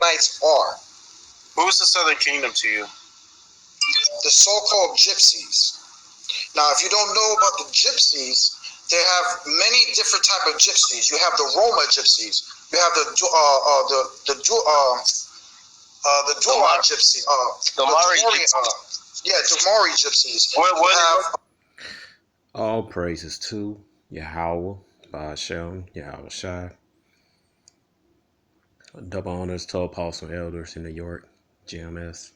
Knights are. Who is the Southern Kingdom to you? The so-called Gypsies. Now, if you don't know about the Gypsies, they have many different type of Gypsies. You have the Roma Gypsies. You have the Dura Gypsy. The Mari Damari Gypsies. What have All praises to Yahweh, Ba'ashem, Yahweh Shai. Double honors to apostle elders in New York, GMS.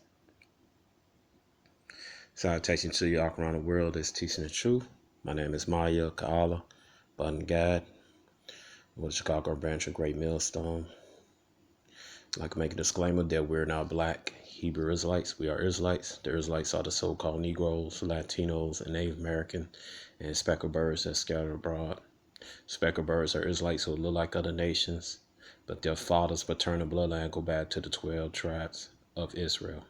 Salutation to you all around the world that's teaching the truth. My name is Maya Kaala, Button Guide, with the Chicago branch of Great Millstone. I'd like to make a disclaimer that we're not black Hebrew Israelites. We are Israelites. The Israelites are the so-called Negroes, Latinos, and Native American, and speckled birds that scatter abroad. Speckled birds are Israelites who look like other nations, but their father's paternal bloodline go back to the 12 tribes of Israel.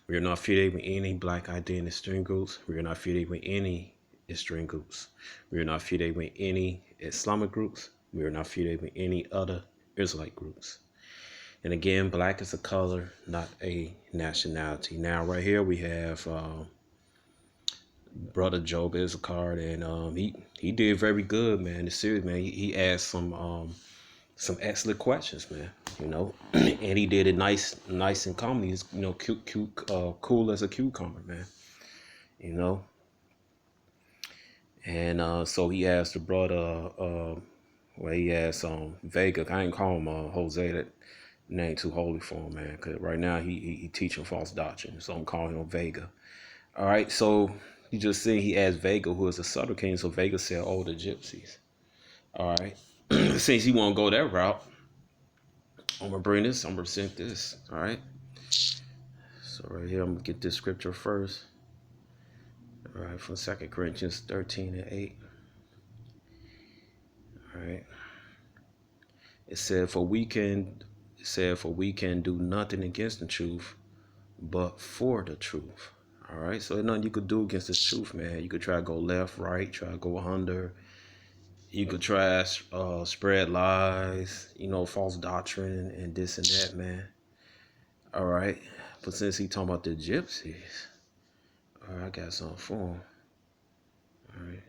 We are not affiliated with any black identity extreme groups. We are not affiliated with any extreme groups. We are not affiliated with any Islamic groups. We are not affiliated with any other Israelite groups. And again, black is a color, not a nationality. Now, right here we have brother Job Issachar, and he did very good, man. The series, man. He asked some excellent questions, man. You know, and he did it nice and calm. He's cool as a cucumber, man. You know, and so he asked the brother, well, he asked Vega. I ain't call him Jose. That name too holy for him, man. Cause right now he teaching false doctrine, so I'm calling him Vega. All right, so you just see he asked Vega, who is a Southern King. So Vega said, "Oh, the Gypsies." All right, since he won't go that route, I'm gonna bring this. I'm gonna present this. All right. So right here, I'm gonna get this scripture first. All right, from 2 Corinthians 13:8. All right. It said, for we can do nothing against the truth, but for the truth. All right. So there's nothing you could do against this truth, man. You could try to go left, right, try to go under. You could try spread lies, false doctrine and this and that, man. All right. But since he talking about the Gypsies, all right, I got something for him. All right.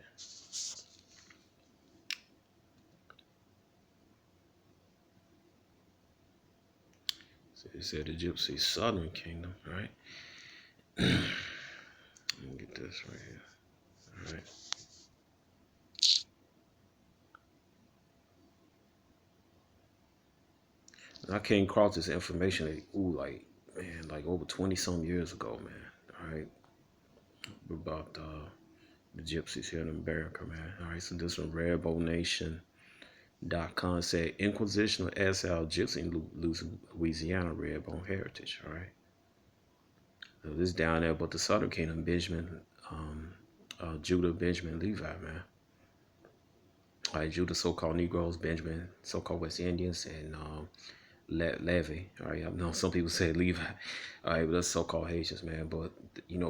So he said the Gypsy Southern Kingdom, right? Let me get this right here. All right. And I came across this information like over 20 some years ago, man. All right. About the Gypsies here in America, man. All right. So this from redbonation.com said Inquisitional SL Gypsy in Louisiana Redbone Heritage. All right. So this down there, but the Southern Kingdom, Judah, Benjamin, Levi, man. All right, Judah, so-called Negroes, Benjamin, so-called West Indians, and Levi. All right, I know some people say Levi. All right, but that's so-called Haitians, man. But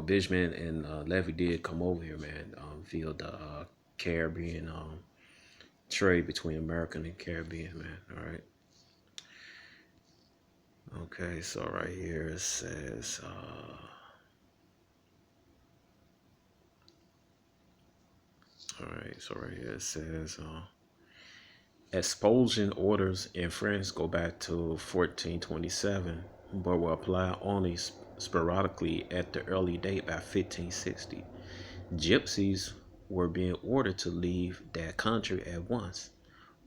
Benjamin and Levi did come over here, man, via the Caribbean trade between American and Caribbean, man. All right. Okay, so right here it says. All right, so right here it says. Expulsion orders in France go back to 1427, but were applied only sporadically at the early date by 1560. Gypsies were being ordered to leave that country at once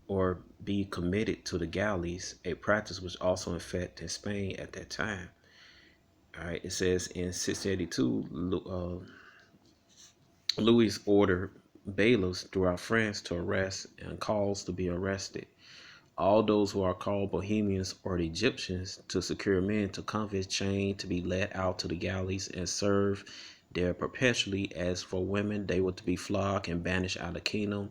or be committed to the galleys, a practice which also in effect in Spain at that time. All right, it says in 1682, Louis ordered bailiffs throughout France to arrest and cause to be arrested all those who are called Bohemians or the Egyptians to secure men to convict chained to be led out to the galleys and serve there perpetually. As for women, they were to be flogged and banished out of the kingdom.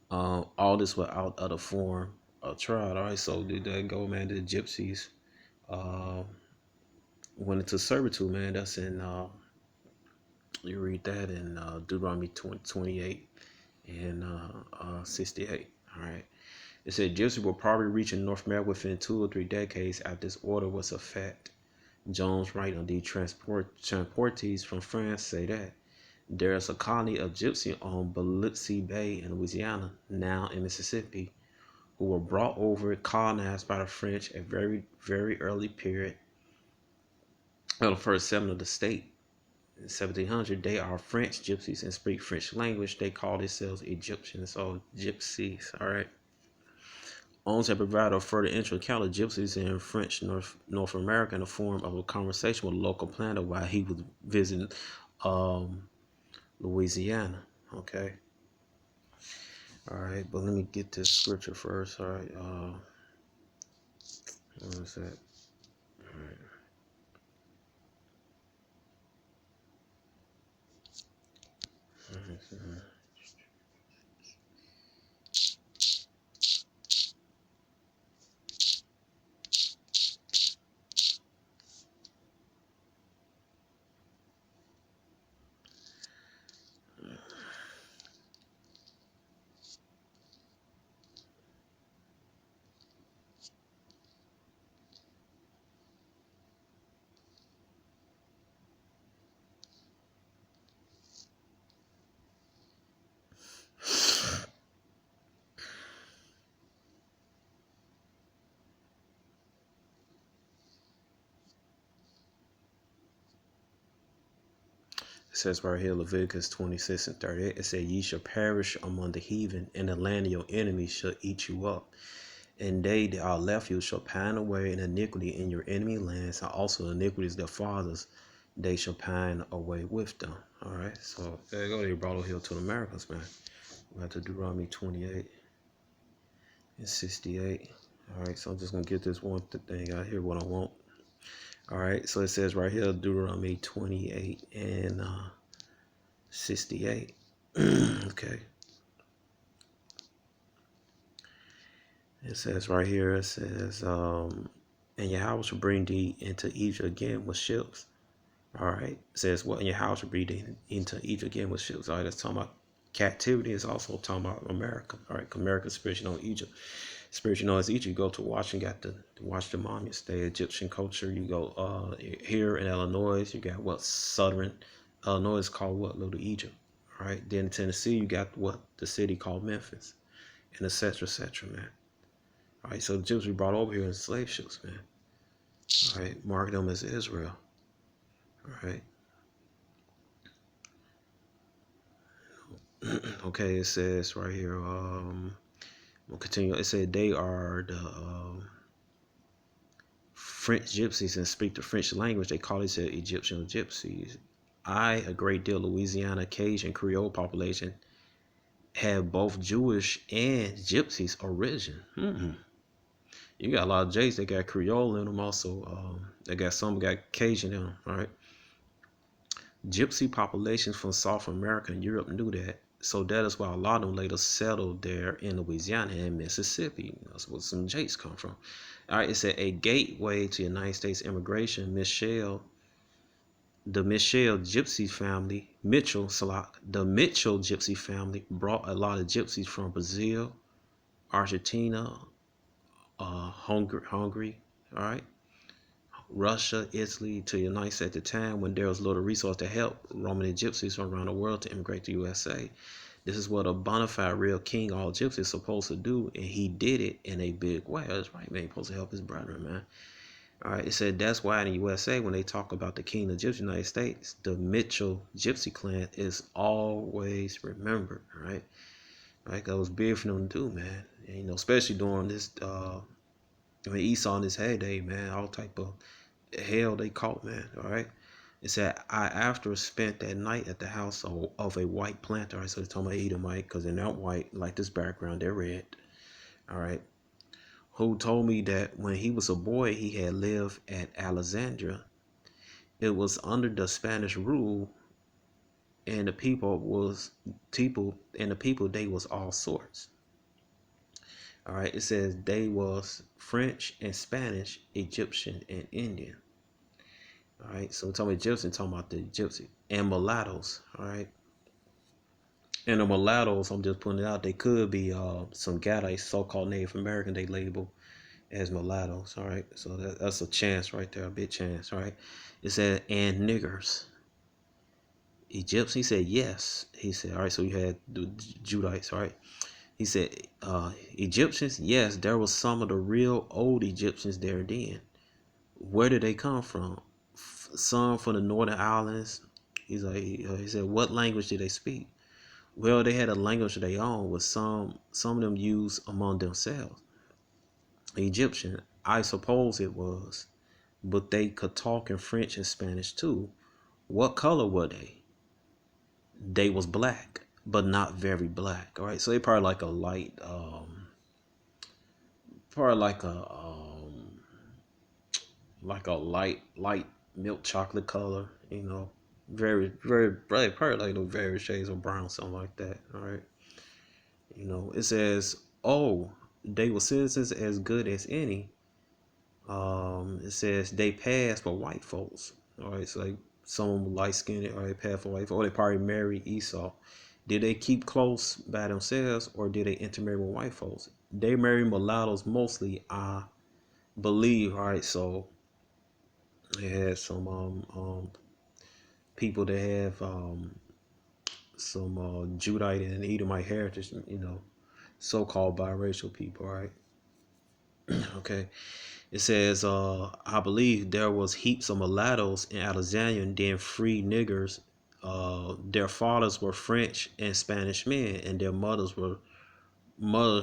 All this without other form of trial. All right, so did that go, man? The Gypsies went into servitude, man. That's in you read that in Deuteronomy 28 and 68. All right. It said Gypsy will probably reach in North America within 2 or 3 decades after this order was effect. Jones writing on the transportees from France say that there is a colony of Gypsy on Biloxi Bay in Louisiana, now in Mississippi, who were brought over, colonized by the French at very, very early period of the first settlement of the state. In 1700, they are French gypsies and speak French language. They call themselves Egyptians or gypsies. All right. Owens had provided a further intro account of gypsies in French North America in the form of a conversation with a local planter while he was visiting um, Louisiana. Okay. All right, but let me get this scripture first. All right. What is that? All right. All right. It says right here, Leviticus 26 and 38, it says, Ye shall perish among the heathen, and the land of your enemies shall eat you up. And they that are left you shall pine away in iniquity in your enemy lands, and also iniquities their fathers, they shall pine away with them. All right, so there you go. They brought it here to the Americans, man. We have to Deuteronomy 28 and 68. All right, so I'm just going to get this one thing out here, what I want. All right, so it says right here, Deuteronomy 28 and 68. Okay. It says right here, it says, and your house will bring thee into Egypt again with ships. All right. It says, well, and your house will bring thee into Egypt again with ships. All right. That's talking about captivity. It's also talking about America. All right. America's spiritual on Egypt. Spiritual known as Egypt. You go to watch and got to watch the monuments. The Egyptian culture. You go here in Illinois. You got what southern Illinois is called what Little Egypt. All right. Then in Tennessee, you got what the city called Memphis, and etc. Man. All right, so the Jews were brought over here in slave ships, man. All right, mark them as Israel. All right. Okay, it says right here, we'll continue. It said they are the French gypsies and speak the French language. They call themselves Egyptian gypsies. A great deal of Louisiana Cajun Creole population have both Jewish and gypsies origin. You got a lot of Jays that got Creole in them also. They got some got Cajun in them, all right? Gypsy populations from South America and Europe knew that. So that is why a lot of them later settled there in Louisiana and Mississippi. That's where some Jays come from. All right, it said a gateway to United States immigration. The Mitchell Gypsy family, the Mitchell Gypsy family brought a lot of gypsies from Brazil, Argentina, Hungary, all right, Russia, Italy to the United States at the time when there was little resource to help Roman and gypsies from around the world to immigrate to USA. This is what a bona fide real king, all gypsies, is supposed to do, and he did it in a big way. That's right, man. He's supposed to help his brethren, man. All right, it said that's why in the USA, when they talk about the king of Gypsy United States, the Mitchell Gypsy clan is always remembered, right? Right, that was big for them to do, man. And, you know, especially during this, when Esau in his heyday, man, all type of hell they caught, man. All right. It said, I after spent that night at the house of a white planter. Right? So it's talking about Edomite because they're not white, like this background, they're red. All right. Who told me that when he was a boy, he had lived at Alexandria. It was under the Spanish rule, and the people they was all sorts. All right. It says they was French and Spanish, Egyptian and Indian. All right, so we're talking about Egyptian, talking about the Gypsy and mulattoes. All right, And the mulattoes, I'm just putting it out, they could be some Gadites, so-called Native American, they label as mulattoes. All right, so that's a chance right there, a big chance. All right, it said and niggers. Egyptians, he said yes. He said, all right, so you had the Judites, all right. He said, Egyptians, yes, there was some of the real old Egyptians there then. Where did they come from? Some from the northern islands. He said, what language did they speak? Well, they had a language of their own, with some of them used among themselves. Egyptian, I suppose it was, but they could talk in French and Spanish too. What color were they? They was black, but not very black. All right, so they probably like a light, probably like a light milk chocolate color. You know, very bright, probably like no various shades of brown, something like that. All right, you know, it says, oh, they were citizens as good as any. It says they passed for white folks. All right, so like some light skinned, or they passed for white folks, or they probably married Esau. Did they keep close by themselves, or did they intermarry with white folks? They married mulattoes mostly, I believe. All right, so they had some people that have some Judite and Edomite heritage, you know, so-called biracial people. All right, okay. It says, I believe there was heaps of mulattoes in Alexandria and then free niggers. Their fathers were French and Spanish men, and their mothers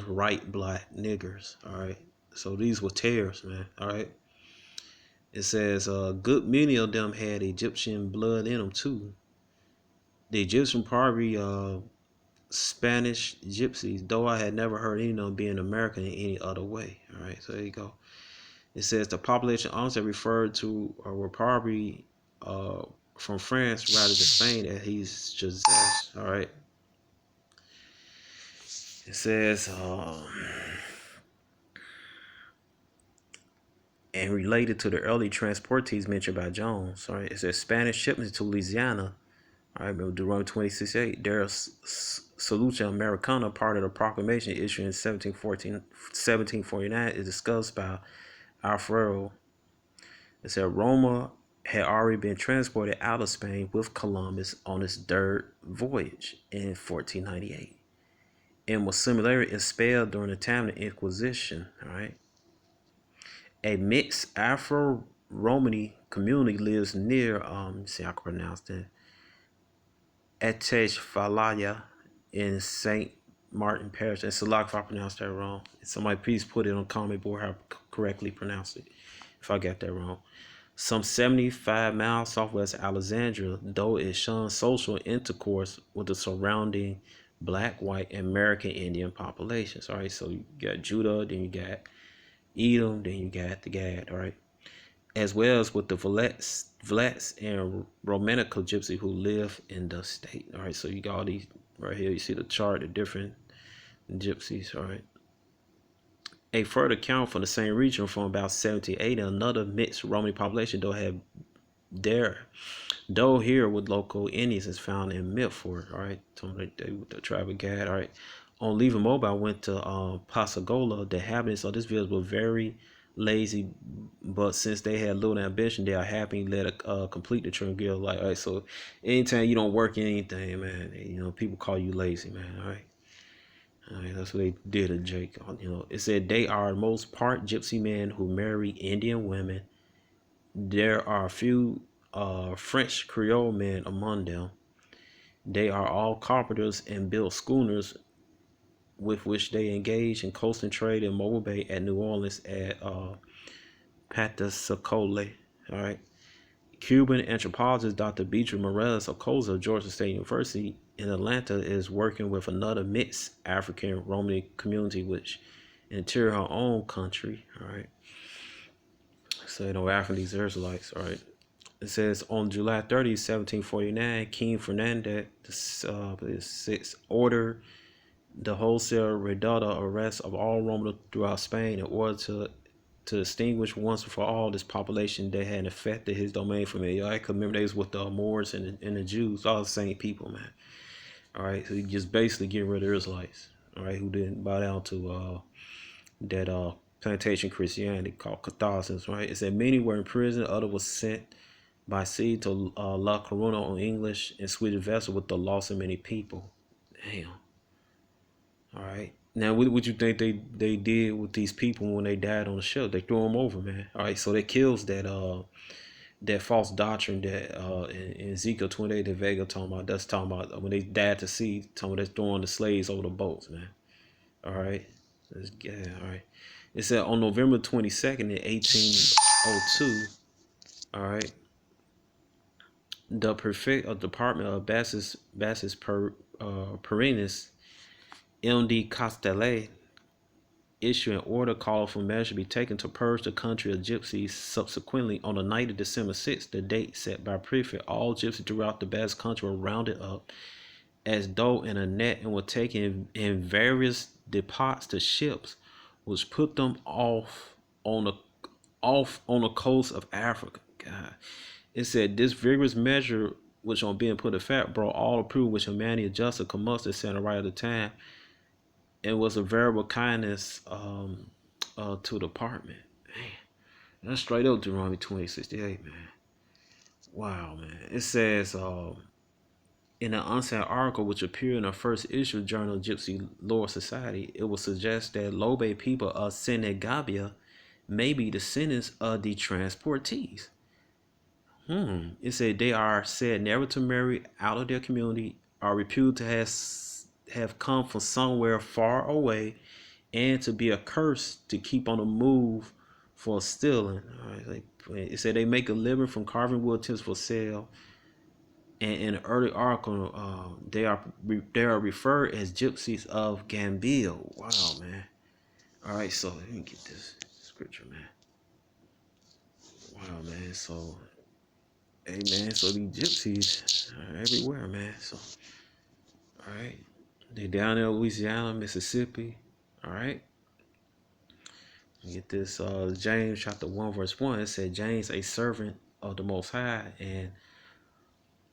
right black niggers. All right, so these were tares, man. All right. It says, good many of them had Egyptian blood in them too. The Egyptian probably Spanish gypsies, though I had never heard any of them being American in any other way. All right, so there you go. It says the population onset referred to were probably uh, from France rather than Spain, as he's Joseph. All right. It says, and related to the early transportees mentioned by Jones. All right. It says Spanish shipments to Louisiana. All right, Deuteronomy 26:8. There's Solution Americana, part of the proclamation issued in 1749, is discussed by Alfredo. It said Roma had already been transported out of Spain with Columbus on his third voyage in 1498 and was similarly expelled during the time of the Inquisition. All right. A mixed Afro-Romani community lives near, see how I can pronounce that, Etechfalaya in St. Martin Parish. And Salak if I pronounced that wrong. Somebody please put it on comment board how I correctly pronounce it if I got that wrong. Some 75 miles southwest of Alexandria, though it shuns social intercourse with the surrounding black, white, and American Indian populations. All right, so you got Judah, then you got Edom, then you got the Gad, all right, as well as with the Vlats and Romanical gypsy who live in the state. All right, so you got all these right here. You see the chart of different gypsies, all right. A further count from the same region from about 1780, another mixed Romani population, though here with local Indians, is found in Milford. All right, the tribe of Gad. All right, on leaving Mobile, went to Pasagola. The inhabitants of this village were very lazy, but since they had little ambition, they are happy to let complete the guild. Like, all right, so anytime you don't work anything, man, you know people call you lazy, man. All right. All right, that's what they did to Jake. You know, it said they are most part gypsy men who marry Indian women. There are a few French Creole men among them. They are all carpenters and build schooners with which they engage in coasting trade in Mobile Bay at New Orleans at Patasacole. All right. Cuban anthropologist Dr. Beatrice Morales Ocosa of Georgia State University in Atlanta is working with another mixed African Romani community which interior her own country. All right. So you know African these Israelites. All right. It says on July 30, 1749, King Ferdinand VI ordered the wholesale redoubt arrest of all Romans throughout Spain in order to extinguish once and for all this population that had infected his domain from it. I can remember they was with the Moors and the Jews, all the same people, man. All right, so he just basically getting rid of Israelites. All right, who didn't bow down to that plantation Christianity called Catholicism. Right, it said many were in prison, other was sent by sea to La Corona on English and Swedish vessel with the loss of many people. Damn. All right. Now, what you think they did with these people when they died on the ship? They threw them over, man. All right, so that kills that false doctrine that in Ezekiel 28 that Vega talking about. That's talking about when they died to sea. Talking about that's throwing the slaves over the boats, man. All right. Yeah. All right. It said on November 22nd in 1802. All right. The prefect of Department of Bassus Perennis, M.D. Castellet, issued an order calling for measures to be taken to purge the country of gypsies. Subsequently, on the night of December 6th, the date set by prefect, all gypsies throughout the Basque country were rounded up as though in a net and were taken in various depots to ships, which put them off on the coast of Africa. God. It said this vigorous measure, which on being put in effect, brought all approval which humanity and justice could muster, center right at the time, and was a variable kindness to the department. Man, that's straight up Deuteronomy 20:68, man. Wow, man. It says in an unsigned article which appeared in the first issue of Journal of Gypsy Lore Society, it would suggest that Lobe people of Senegambia may be descendants of the transportees. It said they are said never to marry out of their community, are reputed to have come from somewhere far away, and to be a curse to keep on the move for stealing. All right, it said they make a living from carving wood tips for sale. And in an early article, they are referred as gypsies of Gambia. Wow, man. All right, so let me get this scripture, man. Wow, man. So, hey, man. So these gypsies are everywhere, man. So, all right, they down in Louisiana, Mississippi. All right. Get this James chapter 1 verse 1. It said James, a servant of the Most High and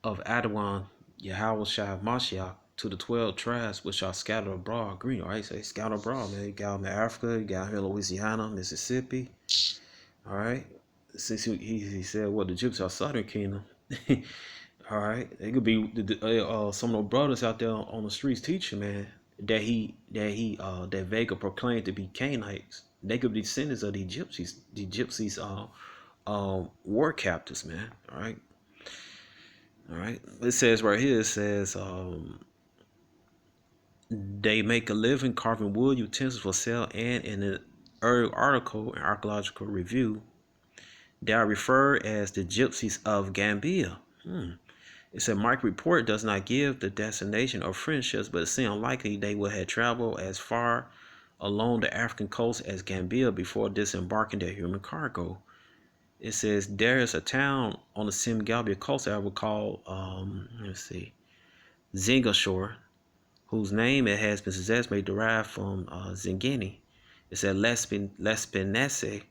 of Adawan Yahweh Shai Mashiach, to the 12 tribes which are scattered abroad. Green, all right, so they scattered abroad, man. You got them in Africa, you got here in Louisiana, Mississippi. All right. Since he said, well, the Gypsies are Southern Kingdom. All right. It could be some of the brothers out there on the streets teaching, man, that Vega proclaimed to be Canaanites. They could be descendants of the gypsies war captives, man. All right. All right. It says right here, it says they make a living carving wood utensils for sale, and in an early article in Archaeological Review, they are referred as the gypsies of Gambia. It said Mike report does not give the destination of friendships, but it seems unlikely they would have traveled as far along the African coast as Gambia before disembarking their human cargo. It says there is a town on the Senegambia coast I would call Zingashore, whose name it has been suggested may derive from Zingini. It said Lespinese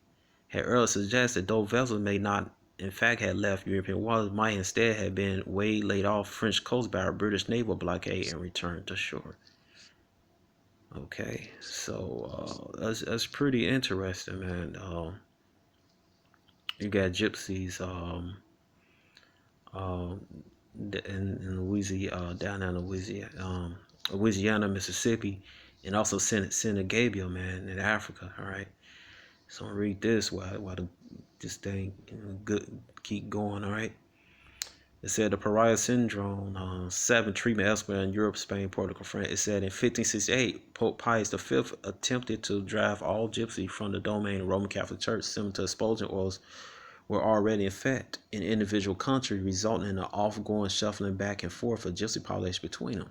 had earlier suggested that those vessels may not in fact have left European waters, might instead have been waylaid off French coast by a British naval blockade and returned to shore. Okay, so that's pretty interesting, man. You got gypsies in Louisiana, down in Louisiana, Mississippi, and also Senegambia, man, in Africa. All right, so I'm gonna read this while this thing good keep going. All right. It said the pariah syndrome, 7 treatment elsewhere in Europe, Spain, Portugal, France. It said in 1568, Pope Pius V attempted to drive all gypsy from the domain of the Roman Catholic Church, similar to expulsion orders were already in effect in individual countries, resulting in an off-going shuffling back and forth of gypsy population between them.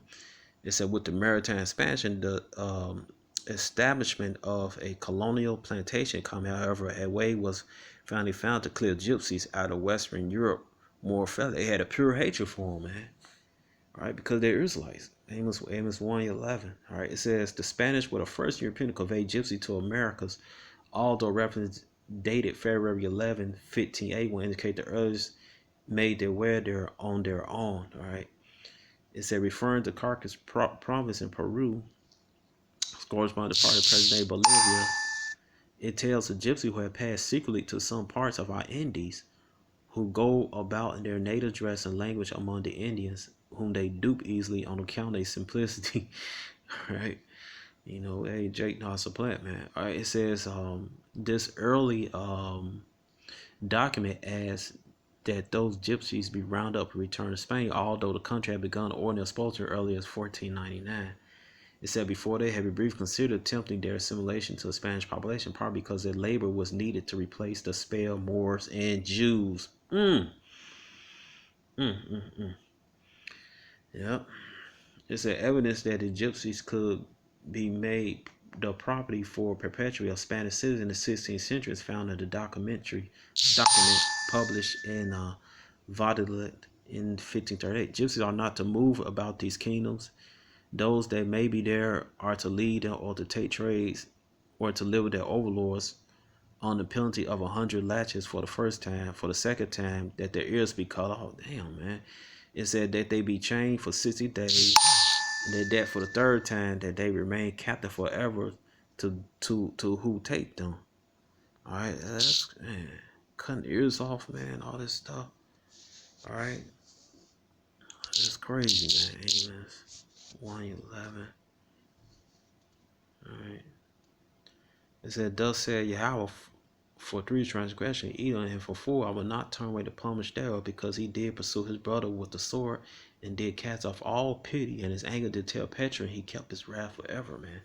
It said with the maritime expansion, the establishment of a colonial plantation coming, however, a way was finally found to clear gypsies out of Western Europe more fairly. They had a pure hatred for them, man. All right, because they're Israelites. Amos 1:11. All right, it says the Spanish were the first European to convey gypsy to Americas, although reference dated February 11, 1580 will indicate the earliest made their way there on their own. All right. It said referring to Caracas province in Peru, corresponding to part of present-day Bolivia. It tells a gypsy who had passed secretly to some parts of our Indies, who go about in their native dress and language among the Indians, whom they dupe easily on account of their simplicity. Right? You know, hey, Jake knows a plant, man. All right, it says this early document adds that those gypsies be rounded up and returned to Spain, although the country had begun ordinary exposure early as 1499. It said before they had been briefly considered attempting their assimilation to the Spanish population, partly because their labor was needed to replace the Spanish, Moors, and Jews. Yep. It said evidence that the gypsies could be made the property for perpetuity of Spanish citizens in the 16th century is found in the document published in Vaudelet in 1538. Gypsies are not to move about these kingdoms. Those that may be there are to lead them or to take trades or to live with their overlords on the penalty of 100 lashes for the first time. For the second time, that their ears be cut off. Damn, man. It said that they be chained for 60 days. And that for the third time, that they remain captive forever to who take them. All right, that's, man, cutting ears off, man. All this stuff. All right, it's crazy, man. Amos 1:11. All right. It said, thus said Yahweh, for 3 transgression, Edom, and for 4 I will not turn away the plumage thereof, because he did pursue his brother with the sword, and did cast off all pity, and his anger did tell Petra, and he kept his wrath forever, man.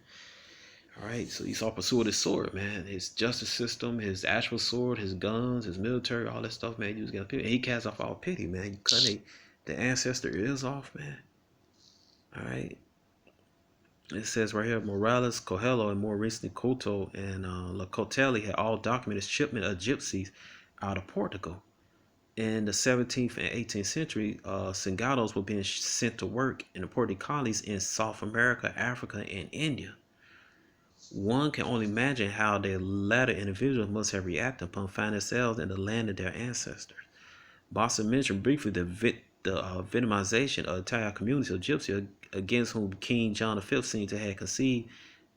Alright, so Esau pursued his sword, man. His justice system, his actual sword, his guns, his military, all that stuff, man. He was getting pity. And he cast off all pity, man. You cutting the ancestor ears off, man. Alright. It says right here, Morales, Coelho, and more recently Couto and Lacotelli had all documented shipment of gypsies out of Portugal. In the 17th and 18th century, Singados were being sent to work in the Portuguese colonies in South America, Africa, and India. One can only imagine how the latter individuals must have reacted upon finding themselves in the land of their ancestors. Boston mentioned briefly the victimization of entire communities of gypsies against whom King John V seemed to have conceived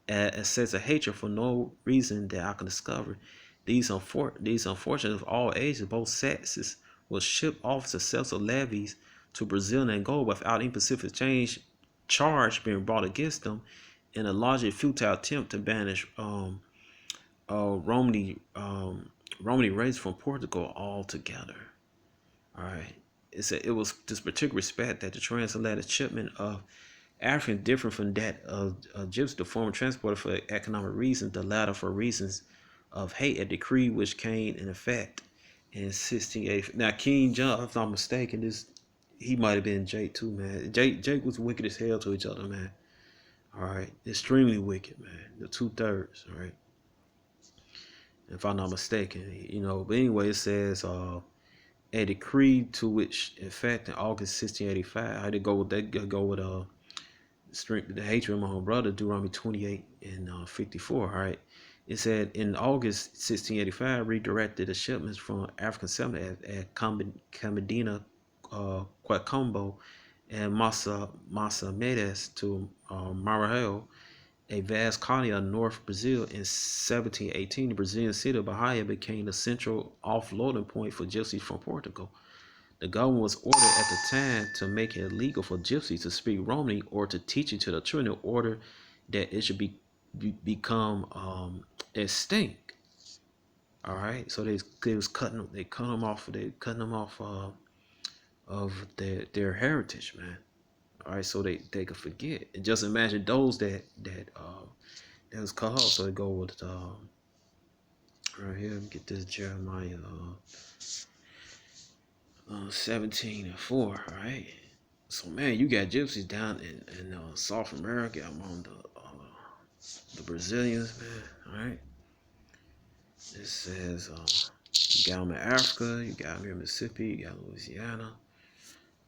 a sense of hatred for no reason that I can discover. These unfortunates of all ages, both sexes, will ship off successive levies to Brazil and Angola without any specific charge being brought against them, in a largely futile attempt to banish Romany race from Portugal altogether. All right. It was this particular respect that the transatlantic shipment of Africans different from that of Gypsy, the former transporter for economic reasons, the latter for reasons of hate, a decree which came in effect in 1680. Now, King John, if I'm not mistaken, he might have been Jake too, man. Jake was wicked as hell to each other, man. All right, extremely wicked, man. The 2/3, all right. If I'm not mistaken, you know. But anyway, it says a decree to which, in fact, in August 1685, I had to go with that. Go with strength, the hatred of my own brother, Deuteronomy 28 and 54. All right, it said in August 1685, redirected the shipments from African settlement at Camadina, Quacombo, and Massa Medes to Marajó, a vast colony of North Brazil. In 1718, the Brazilian city of Bahia became the central offloading point for gypsies from Portugal. The government was ordered at the time to make it illegal for gypsies to speak Romany or to teach it to the children in order that it should become extinct. All right, so they cut them off of their heritage, man. All right, so they could forget. And just imagine those that was cut off. So they go with right here. Get this Jeremiah 17:4. All right. So man, you got gypsies down in South America among the Brazilians, man. All right. It says you got them in Africa, you got them here in Mississippi, you got Louisiana.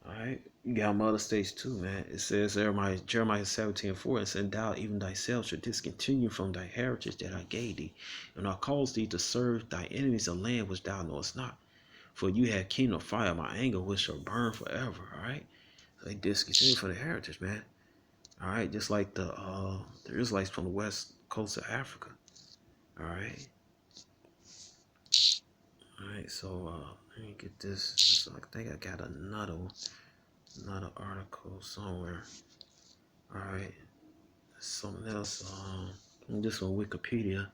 All right, you got them other states too, man. It says Jeremiah 17:4, and said, thou even thyself should discontinue from thy heritage that I gave thee, and I caused thee to serve thy enemies a land which thou knowest not. For you have kindled fire, my anger which shall burn forever. All right. They discontinued for the heritage, man. All right, just like the Israelites from the west coast of Africa. All right. All right, so let me get this. So I think I got another article somewhere. All right, something else. This on Wikipedia.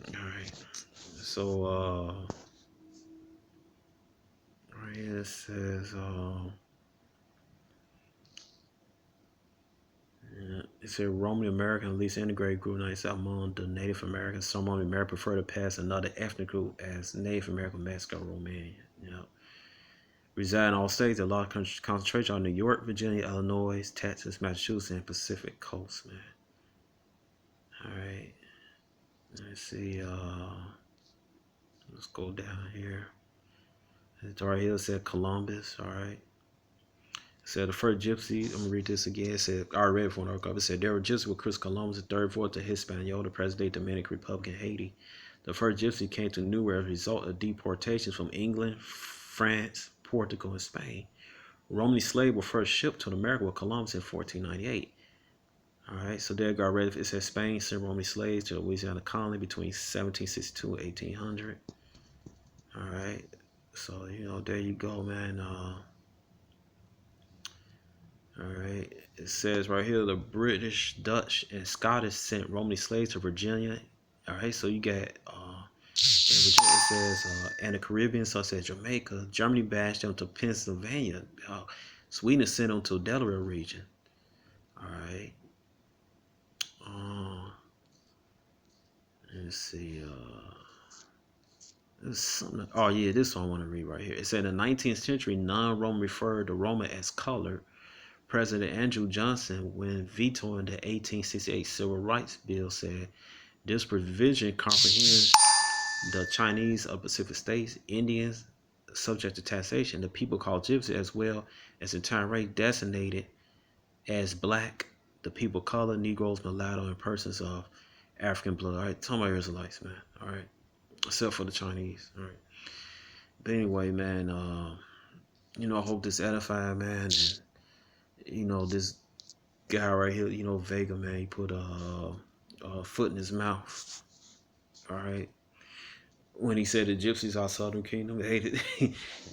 All right, so right here it says it said Roman American, at least integrated group nights among the Native Americans. Some Roman American prefer to pass another ethnic group as Native American, Mexico, Romania. You know, reside in all states. A lot of concentration on New York, Virginia, Illinois, Texas, Massachusetts, and Pacific Coast, man. All right, let's see. Let's go down here. It's right here. It said Columbus. All right. It said the first gypsy. I'm gonna read this again. It said I read it for an article. It said there were gypsies with Chris Columbus, the third voyage to Hispaniola, the present-day Dominican Republic, and Haiti. The first gypsy came to New World as a result of deportations from England, France, Portugal, and Spain. Roman slaves were first shipped to America with Columbus in 1498. All right, so there got ready. It says Spain sent Roman slaves to the Louisiana colony between 1762 and 1800. All right, so there you go, man. All right, it says right here the British, Dutch, and Scottish sent Roman slaves to Virginia. All right, so you got in Virginia it says and the Caribbean, such as Jamaica. Germany bashed them to Pennsylvania. Sweden sent them to Delaware region. All right. Let's see. There's something. Oh yeah, this one I want to read right here. It said in the 19th century, non-Roman referred to Roma as colored. President Andrew Johnson, when vetoing the 1868 Civil Rights Bill, said this provision comprehends the Chinese of Pacific States, Indians subject to taxation, the people called Gypsy, as well as entire race designated as black, the people of color, Negroes, mulatto, and persons of African blood. All right, talking about Israelites, man. All right, except for the Chinese. All right, but anyway, man. I hope this edifying, man, and this guy right here, Vega, man, he put a foot in his mouth. All right. When he said the gypsies are Southern Kingdom, hey,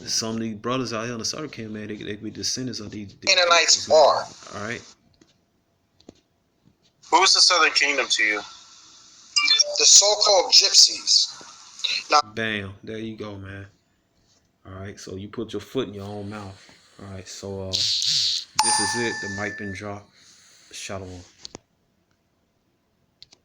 some of these brothers out here in the Southern Kingdom, man, they be descendants of these Canaanites gypsies, are. all right. Who's the Southern Kingdom to you? The so-called gypsies. Now, Bam, there you go, man. All right, so you put your foot in your own mouth. All right, so this is it. The mic been dropped. Shalom.